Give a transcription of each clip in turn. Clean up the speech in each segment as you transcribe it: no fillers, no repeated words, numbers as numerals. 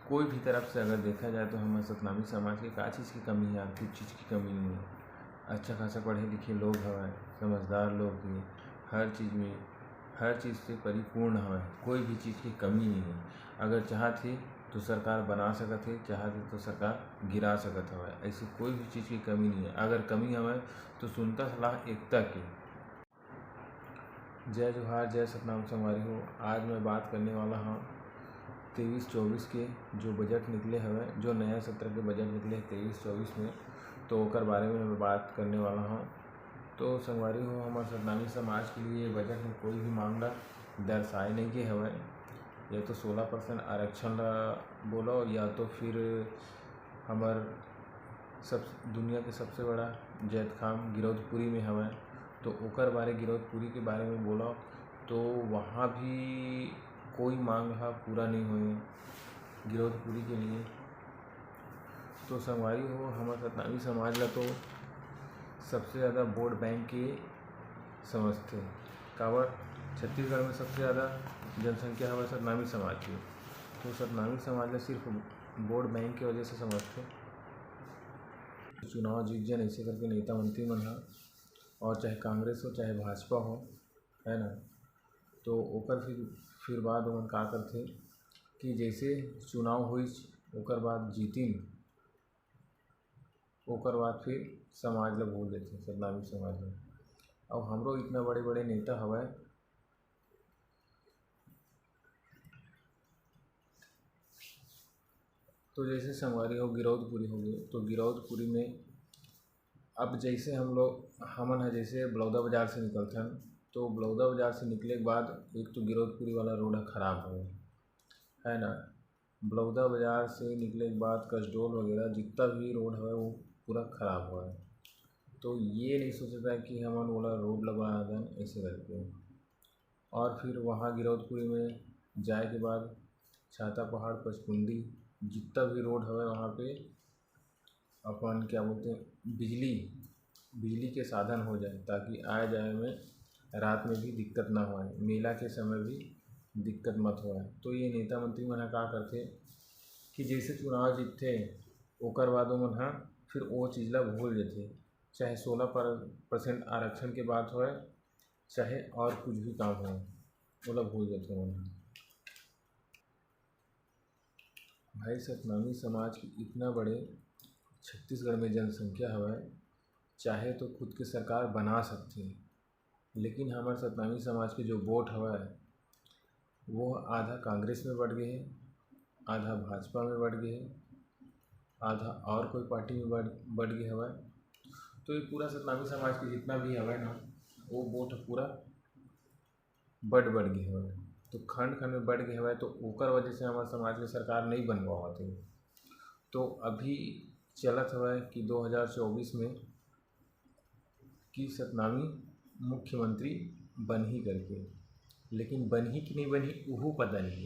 कोई भी तरफ से अगर देखा जाए तो हमारे सतनामी समाज के का चीज़ की कमी है, किस चीज़ की कमी नहीं है। अच्छा खासा पढ़े लिखे लोग हवे, समझदार लोग हैं, हर चीज़ से परिपूर्ण हवे, कोई भी चीज़ की कमी नहीं है। अगर चाहत ही तो सरकार बना सकत है, चाहत है तो सरकार गिरा सकत हवे। ऐसी कोई भी चीज़ की कमी नहीं है। अगर कमी हवे तो सुनता सलाह एकता की। जय जोहार, जय सतनाम संगवारी हो। आज मैं बात करने वाला हूँ 23-24 के जो बजट निकले हवे, जो नया सत्र के बजट निकले 23-24 में, तो ओकर बारे में मैं बात करने वाला हूँ। तो संगवारी हो, हमारे सतनामी समाज के लिए बजट में कोई भी मांग ला दर्शाए नहीं के हवे। या तो 16% आरक्षण ला बोलो, या तो फिर हमार सब दुनिया के सबसे बड़ा जैतखाम गिरौदपुरी में हवे, तो ओकर बारे गिरौदपुरी के बारे में बोलो तो वहाँ भी कोई मांग हा पूरा नहीं हुए गिरौदपुरी के लिए। तो संगवारी हो, हमारे सतनामी समाज ला तो सबसे ज़्यादा वोट बैंक के समझते काबर छत्तीसगढ़ में सबसे ज़्यादा जनसंख्या हमारे सतनामी समाज की। तो सतनामी समाज ला सिर्फ वोट बैंक की वजह से समझते। चुनाव जीत जाए ऐसे करके नेता मंत्री मन हा, और चाहे कांग्रेस हो चाहे भाजपा हो, है ना, तो ओकर फिर बाद ओमन का करथे कि जैसे चुनाव होइस ओकर बाद जीतिन, ओकर बाद फिर समाज ला भूल देथे, सतनामी समाज ला। अब हमरो इतना बड़े बड़े नेता हवय, तो जैसे संगवारी हो गिरौदपुरी हो गए, तो गिरौदपुरी में अब जैसे हमन है जैसे बलौदा बाज़ार से निकलथन, तो बलौदा बाज़ार से निकले के बाद एक तो गिरौदपुरी वाला रोड ख़राब है ना। बलौदा बाज़ार से निकले के बाद कसडोल वगैरह जितना भी रोड है वो पूरा ख़राब हुआ है। तो ये नहीं सोचता है कि हमन वाला रोड लगवा दें ऐसे करके। और फिर वहाँ गिरौदपुरी में जाए के बाद छाता पहाड़ पचकुंडी जितना भी रोड है वहाँ पे अपन क्या बोलते हैं बिजली के साधन हो जाए, ताकि आए जाए में रात में भी दिक्कत ना होए, मेला के समय भी दिक्कत मत होए। तो ये नेता मंत्री मन का करथे कि जैसे चुनाव जीतथे ओकर बाद ओमन हा फिर वो चीज़ ला भूल जाथे, चाहे 16% आरक्षण के बात होए चाहे और कुछ भी काम हो ओला भूल जाथे ओमन। भाई सतनामी समाज की इतना बड़े छत्तीसगढ़ में जनसंख्या हवे, चाहे तो खुद के सरकार बना सकते, लेकिन हमारे सतनामी समाज के जो वोट हवे वो आधा कांग्रेस में बढ़ गए, आधा भाजपा में बढ़ गए, आधा और कोई पार्टी में बढ़ गए हवे। तो ये पूरा सतनामी समाज के जितना भी हवे ना, वो वोट पूरा बढ़ गए हवे, तो खंड खंड में बढ़ गए हवे। तो ओकर वजह से हमारे समाज के सरकार नहीं बन पावत है। तो अभी चलत हवे कि 2024 में कि सतनामी मुख्यमंत्री बनही करके, लेकिन बनही कि नहीं बनही वह पता नहीं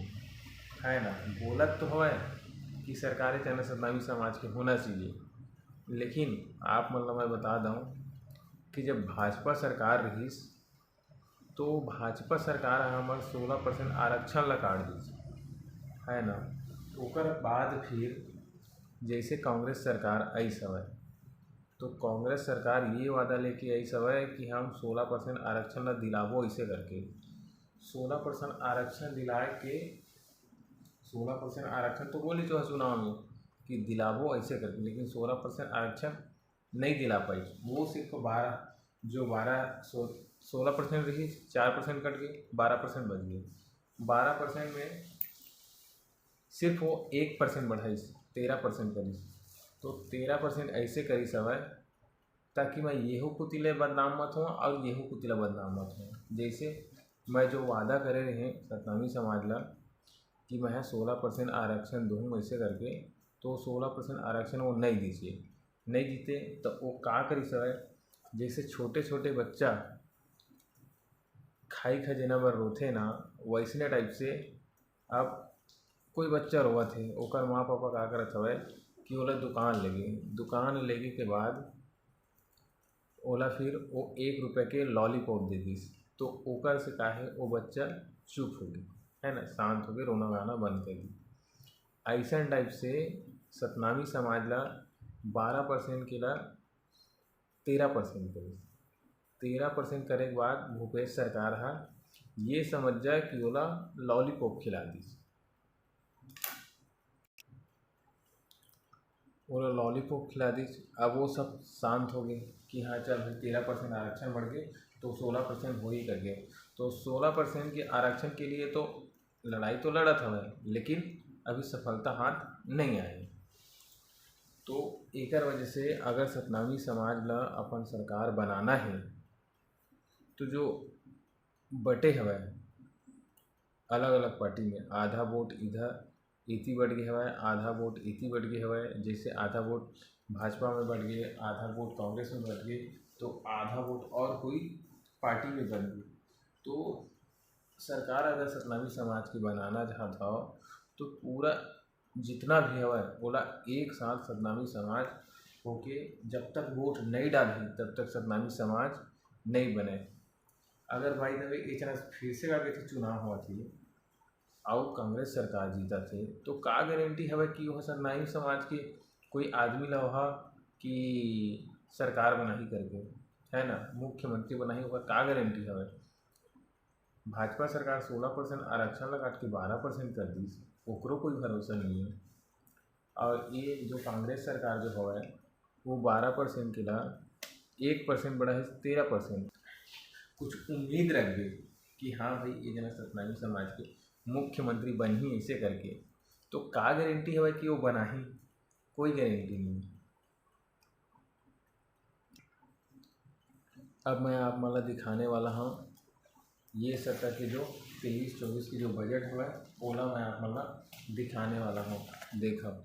है ना। बोलत तो हवे कि सरकारी चैनल सतनामी समाज के होना चाहिए, लेकिन आप मतलब मैं बता दूँ कि जब भाजपा सरकार रहीस तो भाजपा सरकार हमारे 16% आरक्षण ला काट दीस, है ना। ओकर बाद फिर जैसे कांग्रेस सरकार आइस हवे, तो कांग्रेस सरकार ये वादा लेके आइस हवे कि हम 16% आरक्षण ला दिलाबो। ऐसे करके 16% आरक्षण दिलाए के 16% आरक्षण तो बोली तो चुनाव में कि दिलाबो ऐसे करके, लेकिन 16% आरक्षण नहीं दिला पाई। वो सिर्फ 16% रही, 4% कट गए, 12% बच गए। 12% में सिर्फ वो 1% बढ़ाई, 13% करी। तो 13% ऐसे करी हवे ताकि मैं येहू कुतिले बदनाम मत हो और येहू कुतिला बदनाम मत हो। जैसे मैं जो वादा करे रहे सतनामी समाज ला कि मैं 16% आरक्षण दूँ ऐसे करके, तो 16% आरक्षण वो नहीं जीते तो वो का करी हवे, जैसे छोटे छोटे बच्चा खाई खजेना बर रोथे ना, वैसने टाइप से अब कोई बच्चा रोवत है, ओकर माँ पापा का करत हवे कि ओला दुकान लेगे के बाद ओला फिर वो 1 रुपये के लॉलीपॉप दे दीस। तो ओकर से काहे वो बच्चा चुप हो गई, है ना, शांत हो गए, रोना गाना बंद कर दी। ऐसा टाइप से सतनामी समाज ला 12% के ला 13% करे। 13% करे के बाद भूपेश सरकार हा ये समझ जाए कि ओला लॉलीपॉप खिला दी। ओला लॉलीपॉप खिला दी। अब वो सब शांत हो गए कि हाँ चल भाई 13% आरक्षण बढ़ गए तो 16% हो ही कर गए। तो 16% के आरक्षण के लिए तो लड़ाई तो लड़त हमें, लेकिन अभी सफलता हाथ नहीं आई। तो एकर वजह से अगर सतनामी समाज ला अपन सरकार बनाना है तो जो बटे हवय अलग अलग पार्टी में, आधा वोट इधर इति बढ़ गए हवय, आधा वोट इति बढ़ गए हवय। जैसे आधा वोट भाजपा में बढ़ गए, आधा वोट कांग्रेस में बढ़ गए, तो आधा वोट और कोई पार्टी में बढ़ गए। तो सरकार अगर सतनामी समाज की बनाना चाहता हो तो पूरा जितना भी हवय ओला एक साथ सतनामी समाज होके जब तक वोट नहीं डाली तब तक सतनामी समाज नहीं बने। अगर भाई दबे एक फिर से आगे थे चुनाव हुआ थी और कांग्रेस सरकार जीता थे तो का गारंटी हवय कि वह सतनामी समाज के कोई आदमी ला वहाँ कि सरकार बनाही करके, है ना, मुख्यमंत्री बनाही, ओकर का गारंटी हवय। भाजपा सरकार 16% आरक्षण ला काट के 12% कर दी, ओकरो कोई भरोसा नहीं है। और ये जो कांग्रेस सरकार जो हवय वो 12% के ला 1% बढ़ा है 13%। कुछ उम्मीद रख गए कि हाँ भाई ये जना सतनामी समाज के मुख्यमंत्री बन ही ऐसे करके, तो का गारंटी है कि वो बना ही, कोई गारंटी नहीं। अब मैं आप मला दिखाने वाला हूँ ये सत्र के जो 23-24 की जो बजट हुआ है ओला मैं आप मला दिखाने वाला हूँ। देखो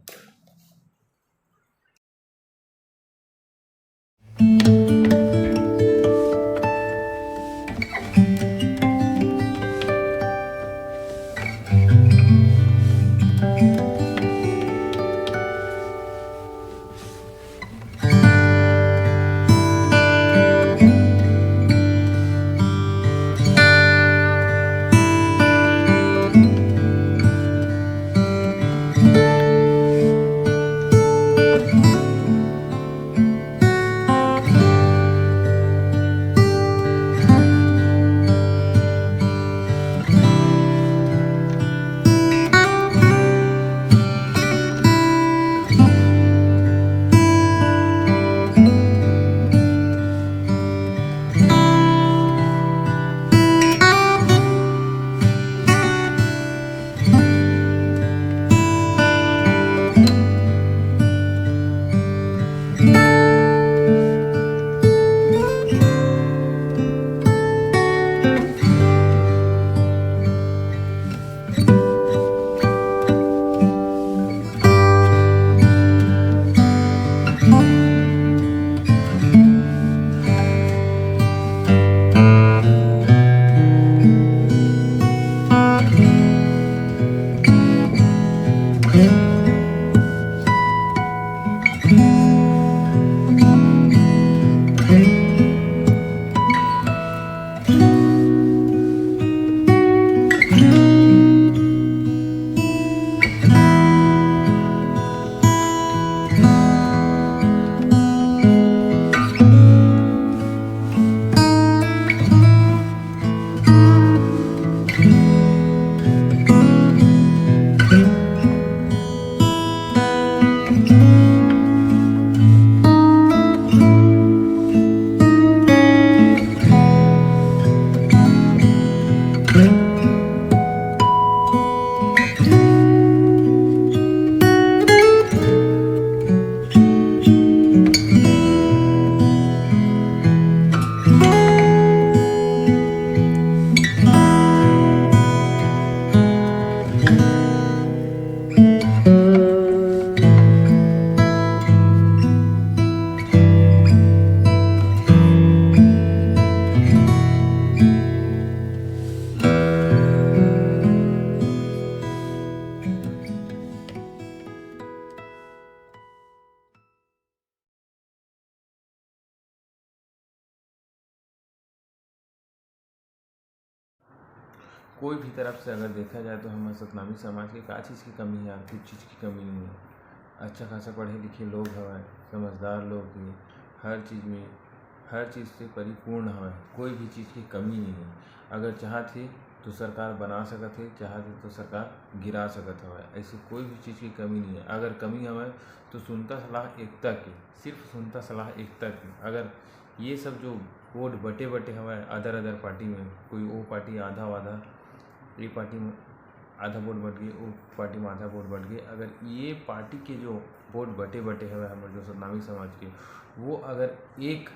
कोई भी तरफ से अगर देखा जाए तो हमारे सतनामी समाज के का चीज़ की कमी है, कुछ चीज़ की कमी नहीं है। अच्छा खासा पढ़े लिखे लोग हवे, समझदार लोग ही, हर चीज़ से परिपूर्ण हवे, कोई भी चीज़ की कमी नहीं है। अगर चाहत तो सरकार बना सकत है, चाहत तो सरकार गिरा सकत हवे। ऐसी कोई भी चीज़ की कमी नहीं है। अगर कमी हवे तो सुनता सलाह एकता की, सिर्फ सुनता सलाह एकता की। अगर ये सब जो वोट बटे हवे अदर पार्टी में, कोई वो पार्टी आधा वाधा, ये पार्टी में आधा वोट बट गए, वो पार्टी में आधा वोट बट गए। अगर ये पार्टी के जो वोट बटे हवे हमारे जो सतनामी समाज के, वो अगर एक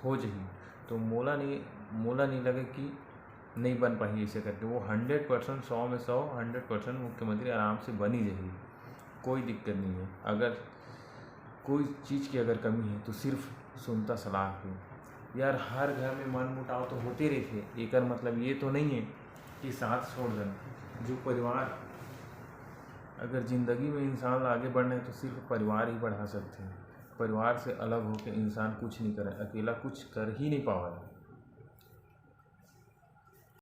हो जाही तो मोला नहीं लगे कि नहीं बन पाही ऐसे करके। वो 100% 100 में 100 100% मुख्यमंत्री आराम से बन ही जाही, कोई दिक्कत नहीं है। अगर कोई चीज़ की अगर कमी है तो सिर्फ सुनता सलाह की। यार हर घर में मन मुटाव तो होते रहते, एकर मतलब ये तो नहीं है कि साथ छोड़ देना। जो परिवार, अगर ज़िंदगी में इंसान आगे बढ़ना है तो सिर्फ परिवार ही बढ़ा सकते हैं। परिवार से अलग होकर इंसान कुछ नहीं करे, अकेला कुछ कर ही नहीं पावा।